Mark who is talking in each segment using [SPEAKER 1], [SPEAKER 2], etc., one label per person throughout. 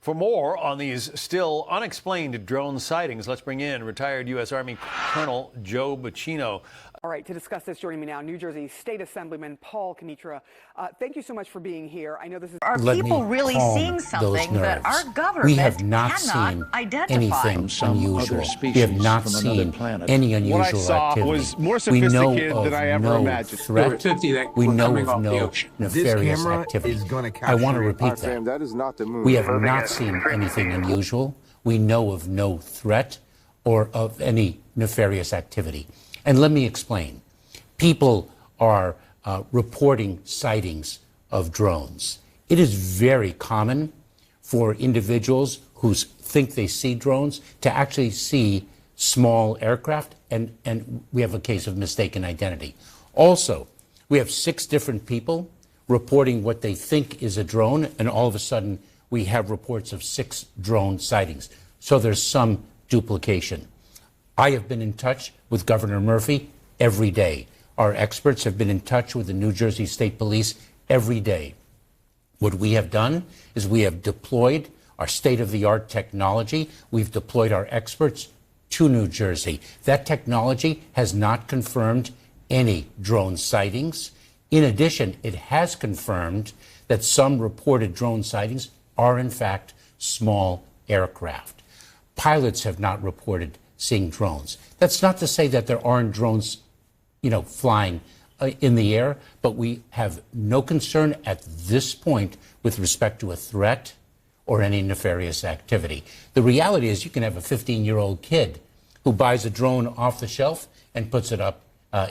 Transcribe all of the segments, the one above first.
[SPEAKER 1] For more on these still unexplained drone sightings, let's bring in retired U.S. Army Colonel Joe Bacino.
[SPEAKER 2] All right, to discuss this, joining me now, New Jersey State Assemblyman Paul Canitra. Thank you so much for being here. I know this is...
[SPEAKER 3] Are people really seeing something that our government cannot identify?
[SPEAKER 4] Anything unusual. We have not seen any unusual
[SPEAKER 5] what I saw
[SPEAKER 4] activity.
[SPEAKER 5] Was more sophisticated than I ever imagined.
[SPEAKER 4] Threat. We know of no nefarious activity. I want to repeat that.
[SPEAKER 6] That is not the moon.
[SPEAKER 4] We have not seen anything unusual. We know of no threat or of any nefarious activity. And let me explain. People are reporting sightings of drones. It is very common for individuals who think they see drones to actually see small aircraft, and we have a case of mistaken identity. Also, we have 6 different people reporting what they think is a drone, and all of a sudden we have reports of 6 drone sightings. So there's some duplication. I have been in touch with Governor Murphy every day. Our experts have been in touch with the New Jersey State Police every day. What we have done is we have deployed our state-of-the-art technology. We've deployed our experts to New Jersey. That technology has not confirmed any drone sightings. In addition, it has confirmed that some reported drone sightings are, in fact, small aircraft. Pilots have not reported seeing drones. That's not to say that there aren't drones, flying in the air, but we have no concern at this point with respect to a threat or any nefarious activity. The reality is you can have a 15-year-old kid who buys a drone off the shelf and puts it up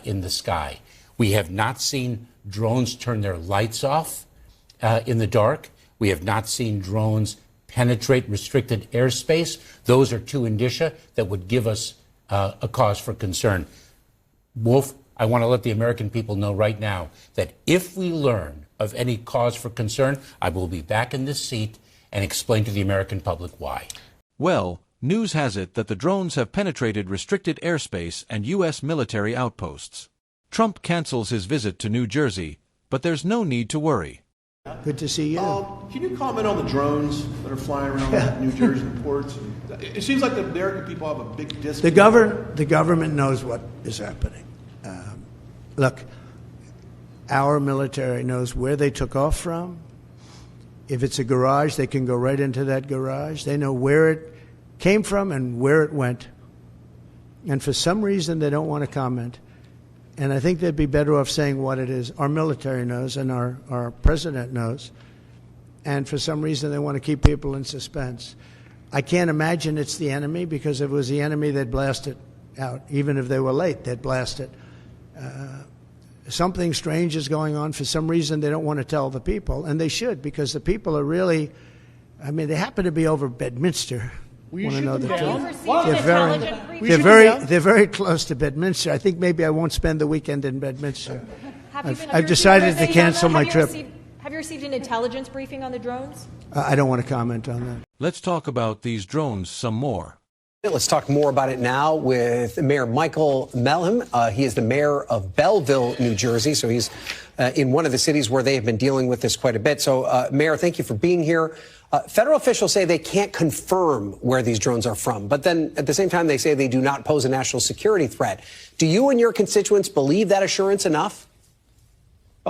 [SPEAKER 4] in the sky. We have not seen drones turn their lights off in the dark. We have not seen drones penetrate restricted airspace. Those are 2 indicia that would give us a cause for concern. Wolf, I want to let the American people know right now that if we learn of any cause for concern, I will be back in this seat and explain to the American public why.
[SPEAKER 7] Well, news has it that the drones have penetrated restricted airspace and U.S. military outposts. Trump cancels his visit to New Jersey, but there's no need to worry.
[SPEAKER 8] Good to see you.
[SPEAKER 9] Can you comment on the drones that are flying around New Jersey ports? It seems like the American people have a big disconnect.
[SPEAKER 8] The government knows what is happening. Look, our military knows where they took off from. If it's a garage, they can go right into that garage. They know where it came from and where it went. And for some reason, they don't want to comment. And I think they'd be better off saying what it is. Our military knows and our president knows. And for some reason, they want to keep people in suspense. I can't imagine it's the enemy, because if it was the enemy, they'd blast it out. Even if they were late, they'd blast it. Something strange is going on. For some reason, they don't want to tell the people. And they should, because the people are really, they happen to be over Bedminster.
[SPEAKER 9] They're
[SPEAKER 8] very close to Bedminster. I think maybe I won't spend the weekend in Bedminster. I've decided to cancel my trip.
[SPEAKER 10] Have you received an intelligence briefing on the drones?
[SPEAKER 8] I don't want to comment on that.
[SPEAKER 7] Let's talk about these drones some more.
[SPEAKER 11] Let's talk more about it now with Mayor Michael Melham. He is the mayor of Belleville, New Jersey. So he's in one of the cities where they have been dealing with this quite a bit. So, Mayor, thank you for being here. Federal officials say they can't confirm where these drones are from, but then at the same time, they say they do not pose a national security threat. Do you and your constituents believe that assurance enough?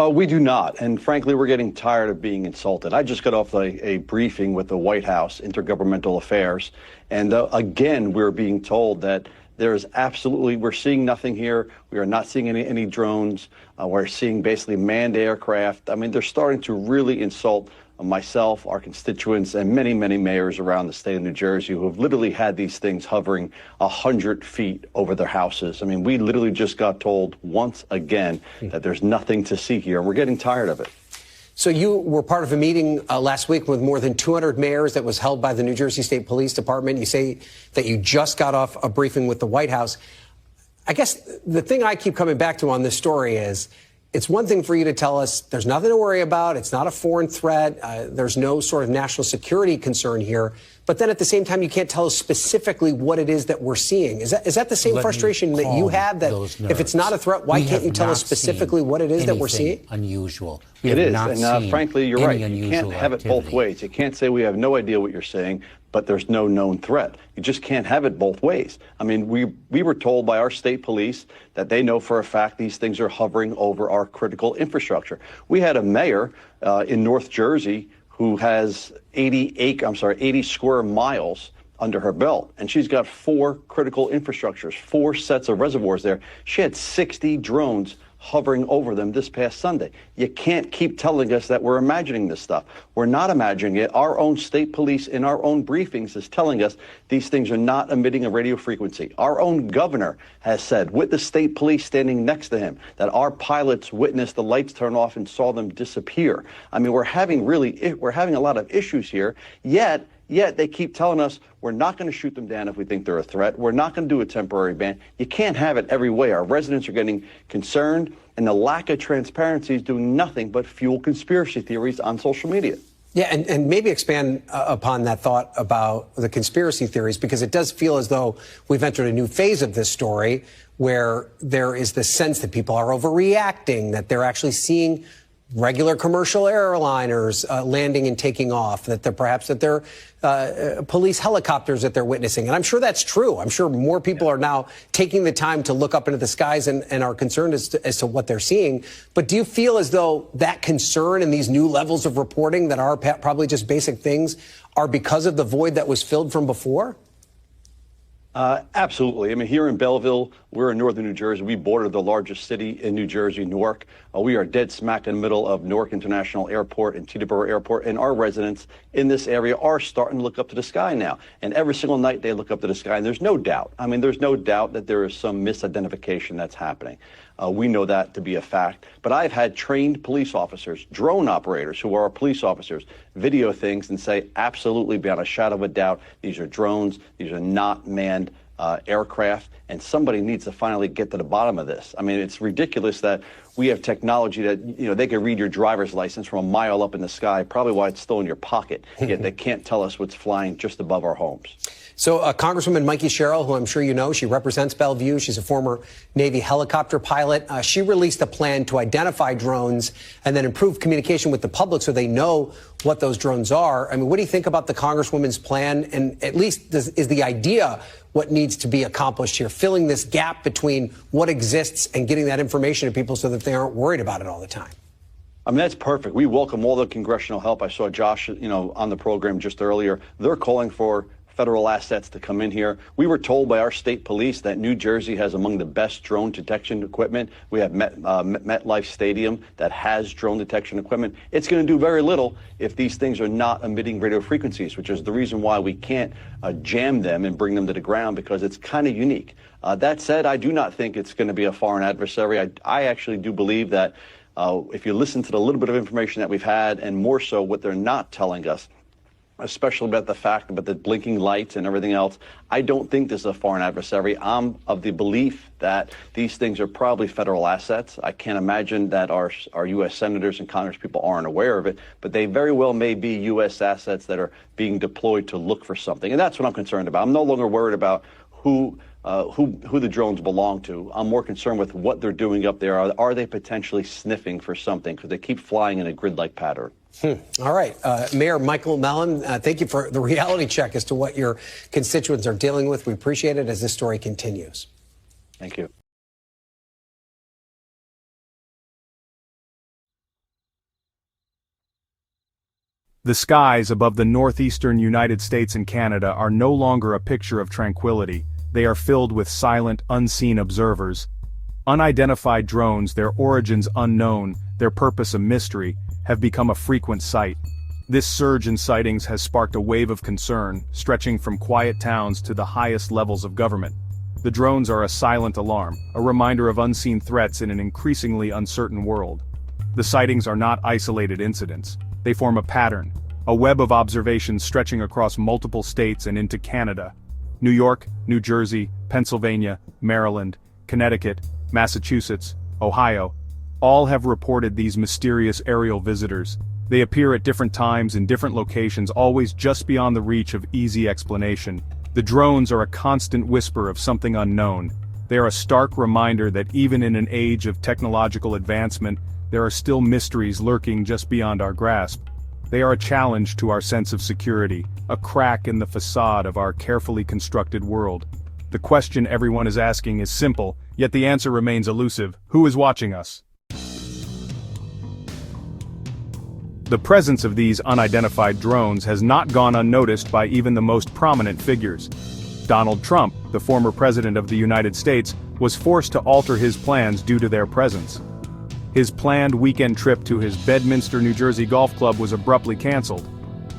[SPEAKER 12] We do not. And frankly, we're getting tired of being insulted. I just got off a briefing with the White House Intergovernmental Affairs. And again, we're being told that there's absolutely, we're seeing nothing here. We are not seeing any drones. We're seeing basically manned aircraft. They're starting to really insult myself, our constituents, and many, many mayors around the state of New Jersey who have literally had these things hovering 100 feet over their houses. We literally just got told once again that there's nothing to see here, and we're getting tired of it.
[SPEAKER 11] So you were part of a meeting last week with more than 200 mayors that was held by the New Jersey State Police Department. You say that you just got off a briefing with the White House. I guess the thing I keep coming back to on this story is, it's one thing for you to tell us there's nothing to worry about. It's not a foreign threat. There's no sort of national security concern here. But then at the same time, you can't tell us specifically what it is that we're seeing. Is that the same frustration that you have, that if it's not a threat, why can't you tell us specifically what it is that we're seeing?
[SPEAKER 4] Unusual.
[SPEAKER 12] It is, and frankly, you're right. You can't have it both ways. You can't say we have no idea what you're saying, but there's no known threat. You just can't have it both ways. I mean, we were told by our state police that they know for a fact these things are hovering over our critical infrastructure. We had a mayor in North Jersey who has 80 square miles under her belt, and she's got 4 critical infrastructures, 4 sets of reservoirs there. She had 60 drones hovering over them this past Sunday. You can't keep telling us that we're imagining this stuff. We're not imagining it. Our own state police in our own briefings is telling us these things are not emitting a radio frequency. Our own governor has said, with the state police standing next to him, that our pilots witnessed the lights turn off and saw them disappear. I mean, we're having a lot of issues here, yet they keep telling us we're not going to shoot them down if we think they're a threat. We're not going to do a temporary ban. You can't have it every way. Our residents are getting concerned, and the lack of transparency is doing nothing but fuel conspiracy theories on social media.
[SPEAKER 11] Yeah, and maybe expand upon that thought about the conspiracy theories, because it does feel as though we've entered a new phase of this story where there is this sense that people are overreacting, that they're actually seeing regular commercial airliners landing and taking off, that they're police helicopters that they're witnessing. And I'm sure that's true. I'm sure more people are now taking the time to look up into the skies and are concerned as to what they're seeing. But do you feel as though that concern and these new levels of reporting that are probably just basic things are because of the void that was filled from before?
[SPEAKER 12] Absolutely. I mean, here in Belleville, we're in northern New Jersey. We border the largest city in New Jersey, Newark. We are dead smack in the middle of Newark International Airport and Teterboro Airport, and our residents in this area are starting to look up to the sky now. And every single night they look up to the sky, and there's no doubt. I mean, there's no doubt that there is some misidentification that's happening. We know that to be a fact. But I've had trained police officers, drone operators who are police officers, video things and say absolutely beyond a shadow of a doubt, these are drones, these are not manned aircraft, and somebody needs to finally get to the bottom of this. I mean, it's ridiculous that we have technology that, you know, they can read your driver's license from a mile up in the sky, probably why it's still in your pocket, yet they can't tell us what's flying just above our homes.
[SPEAKER 11] So Congresswoman Mikey Sherrill, who I'm sure you know, she represents Bellevue. She's a former Navy helicopter pilot. She released a plan to identify drones and then improve communication with the public so they know what those drones are. I mean, what do you think about the Congresswoman's plan? And at least is the idea what needs to be accomplished here, filling this gap between what exists and getting that information to people so that they aren't worried about it all the time?
[SPEAKER 12] I mean, that's perfect. We welcome all the congressional help. I saw Josh, you know, on the program just earlier. They're calling for federal assets to come in here. We were told by our state police that New Jersey has among the best drone detection equipment. We have MetLife Stadium that has drone detection equipment. It's going to do very little if these things are not emitting radio frequencies, which is the reason why we can't jam them and bring them to the ground, because it's kind of unique. That said, I do not think it's going to be a foreign adversary. I actually do believe that if you listen to the little bit of information that we've had, and more so what they're not telling us, especially about the fact about the blinking lights and everything else, I don't think this is a foreign adversary. I'm of the belief that these things are probably federal assets. I can't imagine that our U.S. senators and congresspeople aren't aware of it, but they very well may be U.S. assets that are being deployed to look for something. And that's what I'm concerned about. I'm no longer worried about who the drones belong to. I'm more concerned with what they're doing up there. Are they potentially sniffing for something? Because they keep flying in a grid-like pattern.
[SPEAKER 11] All right. Mayor Michael Mellon, thank you for the reality check as to what your constituents are dealing with. We appreciate it as this story continues.
[SPEAKER 12] Thank you.
[SPEAKER 6] The skies above the northeastern United States and Canada are no longer a picture of tranquility. They are filled with silent, unseen observers. Unidentified drones, their origins unknown, their purpose a mystery, have become a frequent sight. This surge in sightings has sparked a wave of concern, stretching from quiet towns to the highest levels of government. The drones are a silent alarm, a reminder of unseen threats in an increasingly uncertain world. The sightings are not isolated incidents. They form a pattern, a web of observations stretching across multiple states and into Canada. New York, New Jersey, Pennsylvania, Maryland, Connecticut, Massachusetts, Ohio. All have reported these mysterious aerial visitors. They appear at different times in different locations, always just beyond the reach of easy explanation. The drones are a constant whisper of something unknown. They are a stark reminder that even in an age of technological advancement, there are still mysteries lurking just beyond our grasp. They are a challenge to our sense of security, a crack in the facade of our carefully constructed world. The question everyone is asking is simple, yet the answer remains elusive. Who is watching us? The presence of these unidentified drones has not gone unnoticed by even the most prominent figures. Donald Trump, the former president of the United States, was forced to alter his plans due to their presence. His planned weekend trip to his Bedminster, New Jersey golf club was abruptly canceled.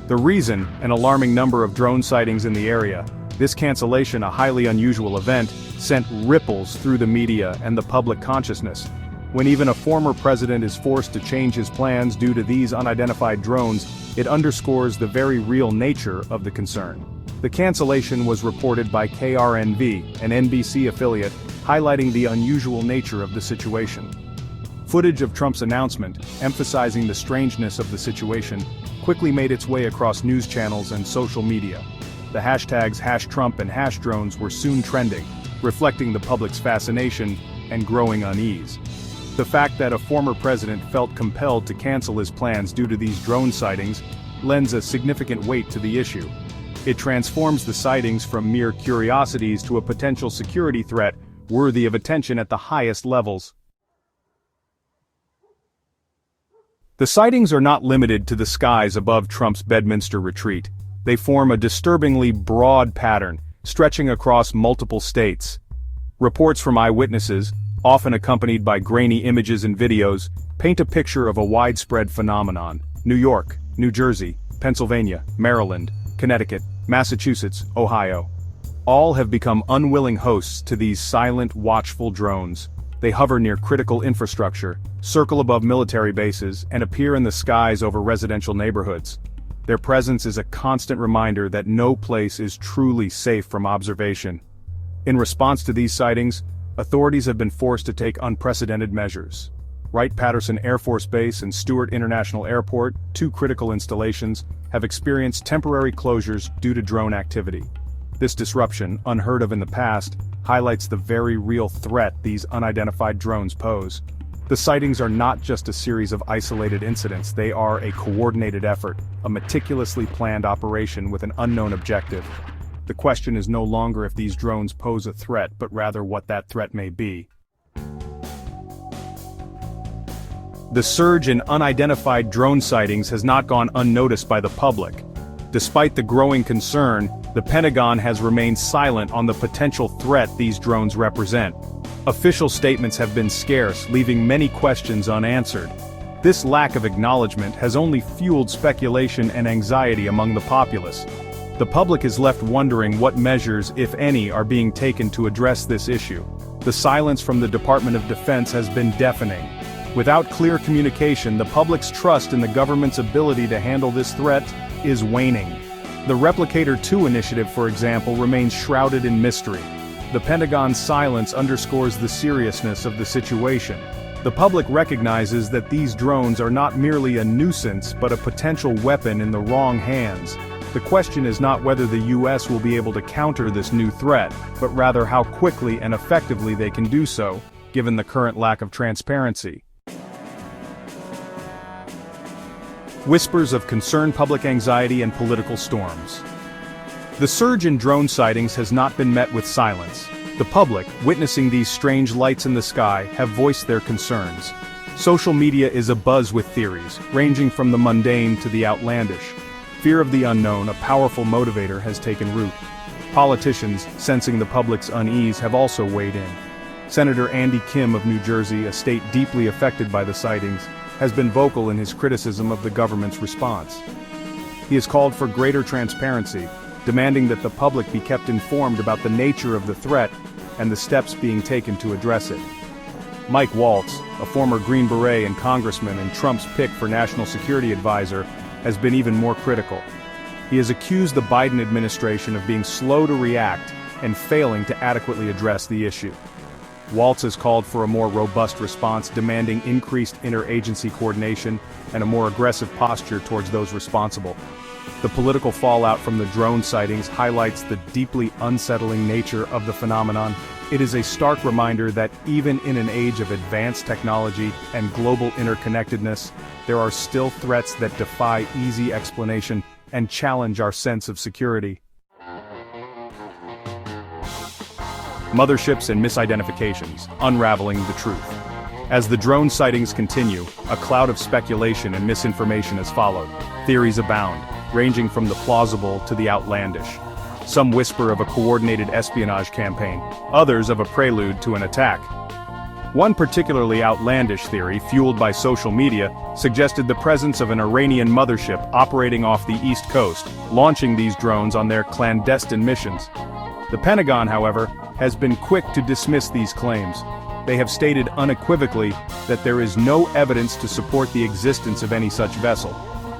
[SPEAKER 6] The reason, an alarming number of drone sightings in the area. This cancellation, a highly unusual event, sent ripples through the media and the public consciousness. When even a former president is forced to change his plans due to these unidentified drones, it underscores the very real nature of the concern. The cancellation was reported by KRNV, an NBC affiliate, highlighting the unusual nature of the situation. Footage of Trump's announcement, emphasizing the strangeness of the situation, quickly made its way across news channels and social media. The hashtags #Trump and #drones were soon trending, reflecting the public's fascination and growing unease. The fact that a former president felt compelled to cancel his plans due to these drone sightings lends a significant weight to the issue. It transforms the sightings from mere curiosities to a potential security threat worthy of attention at the highest levels. The sightings are not limited to the skies above Trump's Bedminster retreat. They form a disturbingly broad pattern, stretching across multiple states. Reports from eyewitnesses, often accompanied by grainy images and videos, paint a picture of a widespread phenomenon. New York, New Jersey, Pennsylvania, Maryland, Connecticut, Massachusetts, Ohio. All have become unwilling hosts to these silent, watchful drones. They hover near critical infrastructure, circle above military bases, and appear in the skies over residential neighborhoods. Their presence is a constant reminder that no place is truly safe from observation. In response to these sightings, authorities have been forced to take unprecedented measures. Wright-Patterson Air Force Base and Stewart International Airport, two critical installations, have experienced temporary closures due to drone activity. This disruption, unheard of in the past, highlights the very real threat these unidentified drones pose. The sightings are not just a series of isolated incidents, they are a coordinated effort, a meticulously planned operation with an unknown objective. The question is no longer if these drones pose a threat, but rather what that threat may be. The surge in unidentified drone sightings has not gone unnoticed by the public. Despite the growing concern, the Pentagon has remained silent on the potential threat these drones represent. Official statements have been scarce, leaving many questions unanswered. This lack of acknowledgement has only fueled speculation and anxiety among the populace. The public is left wondering what measures, if any, are being taken to address this issue. The silence from the Department of Defense has been deafening. Without clear communication, the public's trust in the government's ability to handle this threat is waning. The Replicator 2 initiative, for example, remains shrouded in mystery. The Pentagon's silence underscores the seriousness of the situation. The public recognizes that these drones are not merely a nuisance but a potential weapon in the wrong hands. The question is not whether the U.S. will be able to counter this new threat, but rather how quickly and effectively they can do so, given the current lack of transparency. Whispers of concerned public anxiety and political storms. The surge in drone sightings has not been met with silence. The public, witnessing these strange lights in the sky, have voiced their concerns. Social media is abuzz with theories, ranging from the mundane to the outlandish. Fear of the unknown, a powerful motivator, has taken root. Politicians, sensing the public's unease, have also weighed in. Senator Andy Kim of New Jersey, a state deeply affected by the sightings, has been vocal in his criticism of the government's response. He has called for greater transparency, demanding that the public be kept informed about the nature of the threat and the steps being taken to address it. Mike Waltz, a former Green Beret and congressman and Trump's pick for National Security Advisor, has been even more critical. He has accused the Biden administration of being slow to react and failing to adequately address the issue. Waltz has called for a more robust response, demanding increased interagency coordination and a more aggressive posture towards those responsible. The political fallout from the drone sightings highlights the deeply unsettling nature of the phenomenon. It is a stark reminder that even in an age of advanced technology and global interconnectedness, there are still threats that defy easy explanation and challenge our sense of security. Motherships and misidentifications, unraveling the truth. As the drone sightings continue, a cloud of speculation and misinformation has followed. Theories abound, ranging from the plausible to the outlandish. Some whisper of a coordinated espionage campaign, others of a prelude to an attack. One particularly outlandish theory, fueled by social media, suggested the presence of an Iranian mothership operating off the East Coast, launching these drones on their clandestine missions. The Pentagon, however, has been quick to dismiss these claims. They have stated unequivocally that there is no evidence to support the existence of any such vessel.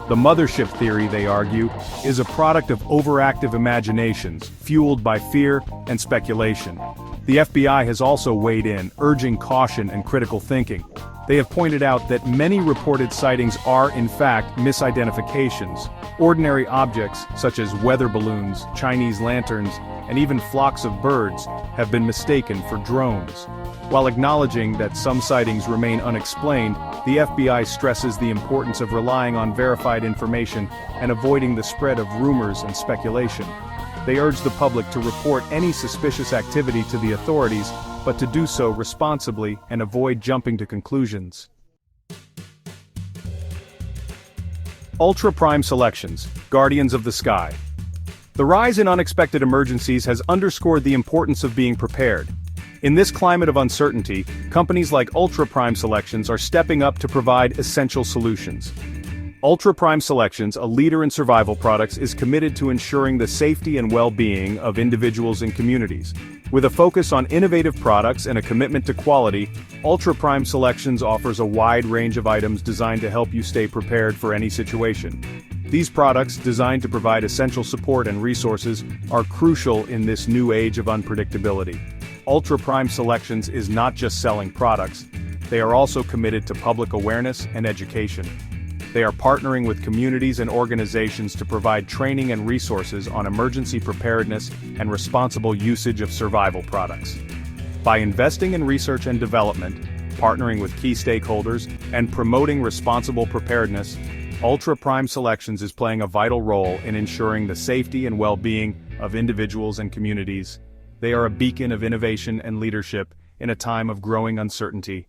[SPEAKER 6] The mothership theory, they argue, is a product of overactive imaginations, fueled by fear and speculation. The FBI has also weighed in, urging caution and critical thinking. They have pointed out that many reported sightings are, in fact, misidentifications. Ordinary objects, such as weather balloons, Chinese lanterns, and even flocks of birds, have been mistaken for drones. While acknowledging that some sightings remain unexplained, the FBI stresses the importance of relying on verified information and avoiding the spread of rumors and speculation. They urge the public to report any suspicious activity to the authorities, but to do so responsibly and avoid jumping to conclusions. Ultra-prime selections, guardians of the sky. The rise in unexpected emergencies has underscored the importance of being prepared. In this climate of uncertainty, companies like Ultra-Prime Selections are stepping up to provide essential solutions. Ultra-Prime Selections, a leader in survival products, is committed to ensuring the safety and well-being of individuals and communities. With a focus on innovative products and a commitment to quality, Ultra-Prime Selections offers a wide range of items designed to help you stay prepared for any situation. These products, designed to provide essential support and resources, are crucial in this new age of unpredictability. Ultra-Prime Selections is not just selling products, they are also committed to public awareness and education. They are partnering with communities and organizations to provide training and resources on emergency preparedness and responsible usage of survival products. By investing in research and development, partnering with key stakeholders, and promoting responsible preparedness, Ultra-Prime Selections is playing a vital role in ensuring the safety and well-being of individuals and communities. They are a beacon of innovation and leadership in a time of growing uncertainty.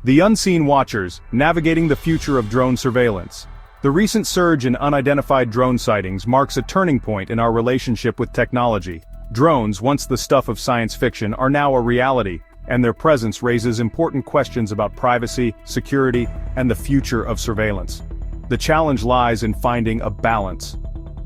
[SPEAKER 6] The Unseen Watchers, navigating the future of drone surveillance. The recent surge in unidentified drone sightings marks a turning point in our relationship with technology. Drones, once the stuff of science fiction, are now a reality, and their presence raises important questions about privacy, security, and the future of surveillance. The challenge lies in finding a balance.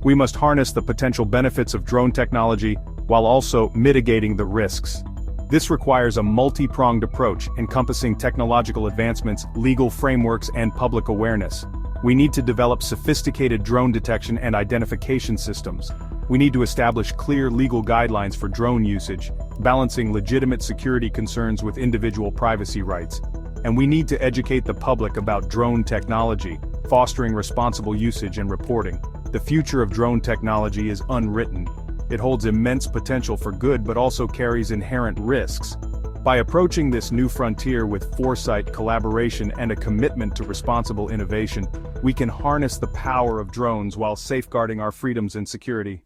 [SPEAKER 6] We must harness the potential benefits of drone technology while also mitigating the risks. This requires a multi-pronged approach encompassing technological advancements, legal frameworks, and public awareness. We need to develop sophisticated drone detection and identification systems. We need to establish clear legal guidelines for drone usage, balancing legitimate security concerns with individual privacy rights. And we need to educate the public about drone technology, fostering responsible usage and reporting. The future of drone technology is unwritten. It holds immense potential for good but also carries inherent risks. By approaching this new frontier with foresight, collaboration, and a commitment to responsible innovation, we can harness the power of drones while safeguarding our freedoms and security.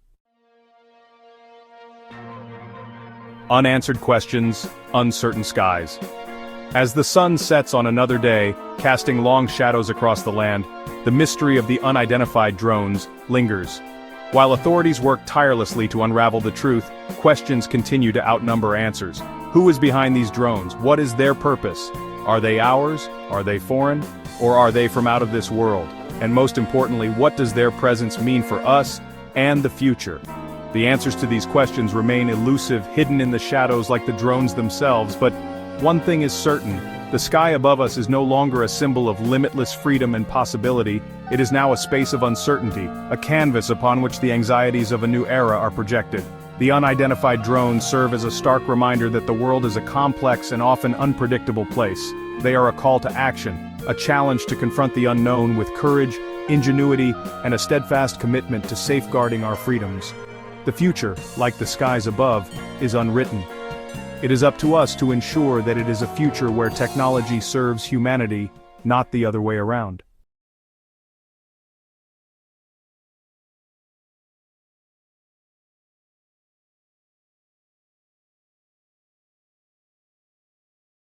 [SPEAKER 6] Unanswered questions, uncertain skies. As the sun sets on another day, casting long shadows across the land, the mystery of the unidentified drones lingers. While authorities work tirelessly to unravel the truth, questions continue to outnumber answers. Who is behind these drones? What is their purpose? Are they ours? Are they foreign? Or are they from out of this world? And most importantly, what does their presence mean for us and the future? The answers to these questions remain elusive, hidden in the shadows like the drones themselves, but one thing is certain: the sky above us is no longer a symbol of limitless freedom and possibility. It is now a space of uncertainty, a canvas upon which the anxieties of a new era are projected. The unidentified drones serve as a stark reminder that the world is a complex and often unpredictable place. They are a call to action, a challenge to confront the unknown with courage, ingenuity, and a steadfast commitment to safeguarding our freedoms. The future, like the skies above, is unwritten. It is up to us to ensure that it is a future where technology serves humanity, not the other way around.